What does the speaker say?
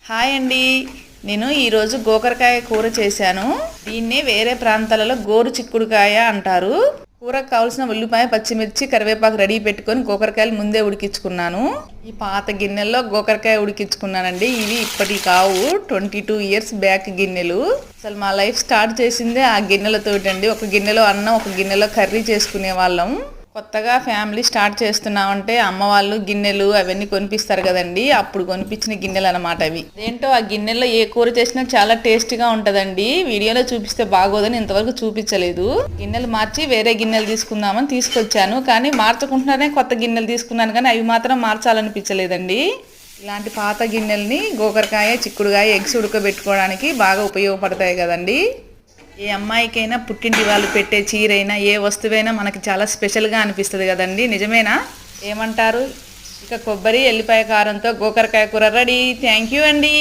Hi అండి. నేను ఈరోజు గోకరకాయ కూర చేశాను. దీన్నే వేరే ప్రాంతాలలో గోరు చిక్కుడుకాయ అంటారు. కూరకు కావాల్సిన ఉల్లిపాయ, పచ్చిమిర్చి, కరివేపాకు రెడీ పెట్టుకొని గోకరకాయలు ముందే ఉడికించుకున్నాను. ఈ పాత గిన్నెల్లో గోకరకాయ ఉడికించుకున్నానండి. ఇవి ఇప్పటి కావు, 22 years బ్యాక్ గిన్నెలు. అసలు మా లైఫ్ స్టార్ట్ చేసిందే ఆ గిన్నెలతోటండి. ఒక గిన్నెలో అన్నం, ఒక గిన్నెలో కర్రీ చేసుకునే వాళ్ళం. కొత్తగా ఫ్యామిలీ స్టార్ట్ చేస్తున్నామంటే అమ్మ వాళ్ళు గిన్నెలు అవన్నీ కొనిపిస్తారు కదండి. అప్పుడు కొనిపించిన గిన్నెలు అనమాట అవి. ఏంటో ఆ గిన్నెల్లో ఏ కూర చేసినా చాలా టేస్టీగా ఉంటుందండి. వీడియోలో చూపిస్తే బాగోదని ఇంతవరకు చూపించలేదు. గిన్నెలు మార్చి వేరే గిన్నెలు తీసుకుందామని తీసుకొచ్చాను. కానీ మార్చుకుంటున్నానే కొత్త గిన్నెలు తీసుకున్నాను, కానీ అవి మాత్రం మార్చాలనిపించలేదండి. ఇలాంటి పాత గిన్నెల్ని గోకరకాయ, చిక్కుడుకాయ, ఎగ్స్ ఉడకబెట్టుకోవడానికి బాగా ఉపయోగపడతాయి కదండి. ఏ అమ్మాయికైనా పుట్టింటి వాళ్ళు పెట్టే చీరైనా ఏ వస్తువైనా మనకి చాలా స్పెషల్గా అనిపిస్తుంది కదండి. నిజమేనా? ఏమంటారు? ఇక కొబ్బరి, ఎల్లిపాయ కారంతో గోకరకాయ కూర రెడీ. థ్యాంక్ యూ అండి.